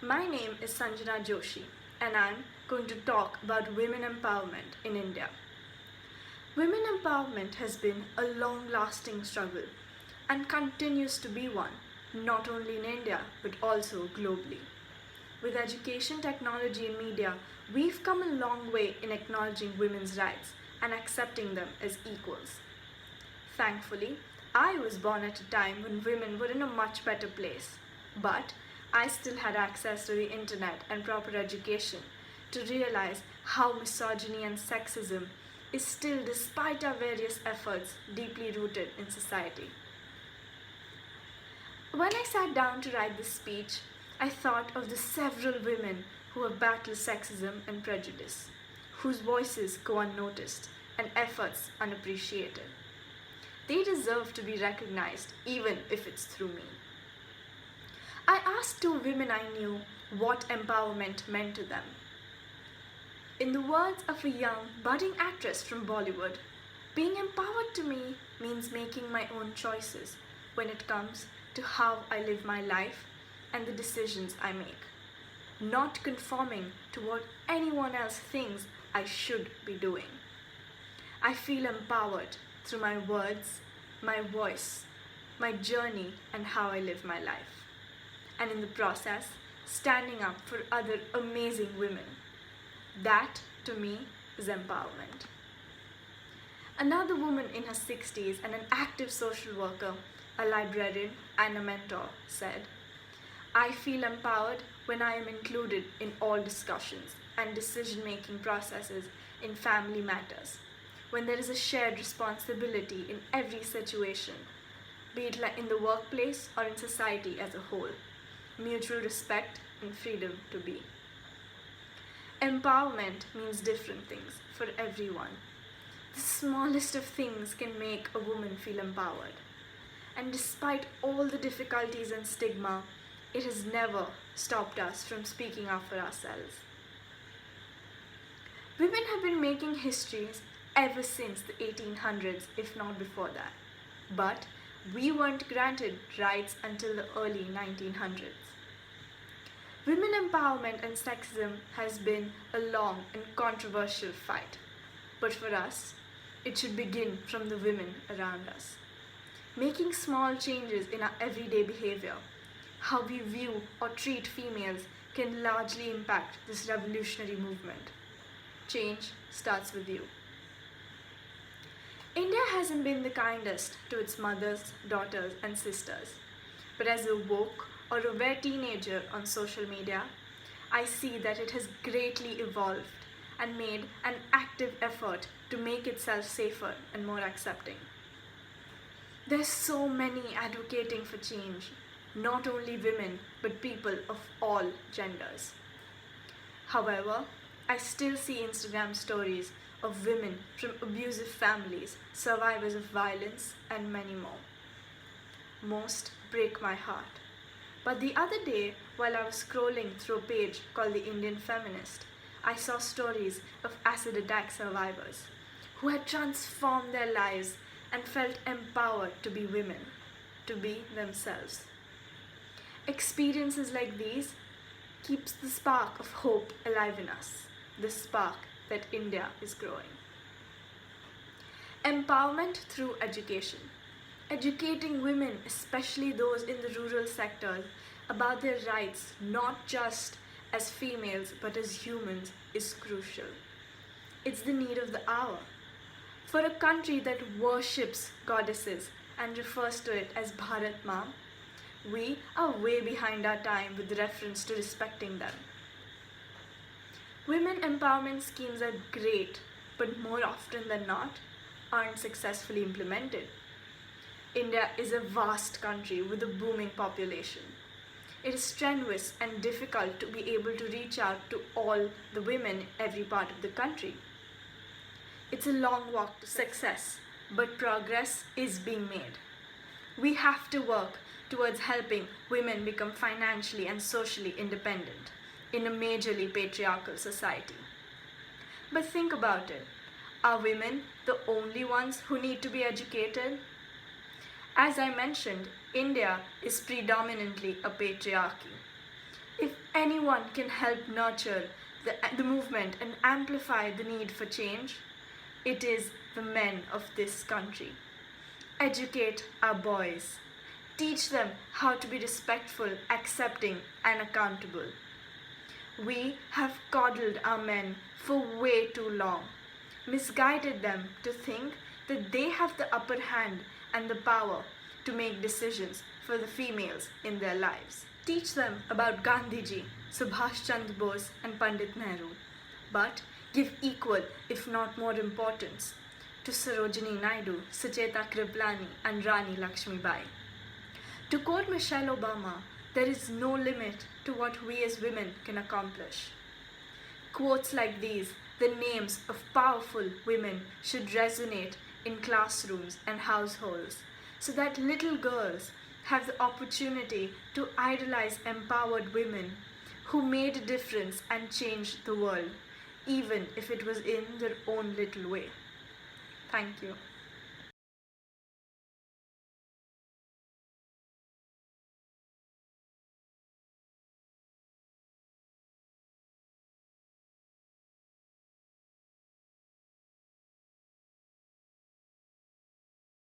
My name is Sanjana Joshi, and I'm going to talk about women empowerment in India. Women empowerment has been a long-lasting struggle and continues to be one, not only in India but also globally. With education, technology, and media, we've come a long way in acknowledging women's rights and accepting them as equals. Thankfully, I was born at a time when women were in a much better place, but I still had access to the internet and proper education to realize how misogyny and sexism is still, despite our various efforts, deeply rooted in society. When I sat down to write this speech, I thought of the several women who have battled sexism and prejudice, whose voices go unnoticed and efforts unappreciated. They deserve to be recognized even if it's through me. I asked two women I knew what empowerment meant to them. In the words of a young, budding actress from Bollywood, being empowered to me means making my own choices when it comes to how I live my life and the decisions I make, not conforming to what anyone else thinks I should be doing. I feel empowered through my words, my voice, my journey, and how I live my life. And in the process, standing up for other amazing women. That, to me, is empowerment. Another woman in her 60s and an active social worker, a librarian, and a mentor said, I feel empowered when I am included in all discussions and decision-making processes in family matters, when there is a shared responsibility in every situation, be it in the workplace or in society as a whole. Mutual respect and freedom to be. Empowerment means different things for everyone. The smallest of things can make a woman feel empowered. And despite all the difficulties and stigma, it has never stopped us from speaking up for ourselves. Women have been making histories ever since the 1800s, if not before that. But we weren't granted rights until the early 1900s. Women empowerment and sexism has been a long and controversial fight. But for us, it should begin from the women around us. Making small changes in our everyday behavior, how we view or treat females, can largely impact this revolutionary movement. Change starts with you. India hasn't been the kindest to its mothers, daughters, and sisters. But as a woke or aware teenager on social media, I see that it has greatly evolved and made an active effort to make itself safer and more accepting. There's so many advocating for change, not only women, but people of all genders. However, I still see Instagram stories of women from abusive families, survivors of violence, and many more. Most break my heart. But the other day, while I was scrolling through a page called The Indian Feminist, I saw stories of acid attack survivors who had transformed their lives and felt empowered to be women, to be themselves. Experiences like these keeps the spark of hope alive in us, the spark that India is growing. Empowerment through education. Educating women, especially those in the rural sectors, about their rights, not just as females but as humans, is crucial. It's the need of the hour. For a country that worships goddesses and refers to it as Bharat Ma, we are way behind our time with reference to respecting them. Women empowerment schemes are great, but more often than not, aren't successfully implemented. India is a vast country with a booming population. It is strenuous and difficult to be able to reach out to all the women in every part of the country. It's a long walk to success, but progress is being made. We have to work towards helping women become financially and socially independent in a majorly patriarchal society. But think about it. Are women the only ones who need to be educated? As I mentioned, India is predominantly a patriarchy. If anyone can help nurture the movement and amplify the need for change, it is the men of this country. Educate our boys. Teach them how to be respectful, accepting, and accountable. We have coddled our men for way too long, misguided them to think that they have the upper hand and the power to make decisions for the females in their lives. Teach them about Gandhiji, Subhash Chandra Bose, and Pandit Nehru, but give equal, if not more importance, to Sarojini Naidu, Sucheta Kriplani, and Rani Lakshmibai. To quote Michelle Obama, there is no limit to what we as women can accomplish. Quotes like these, the names of powerful women, should resonate in classrooms and households so that little girls have the opportunity to idolize empowered women who made a difference and changed the world, even if it was in their own little way. Thank you.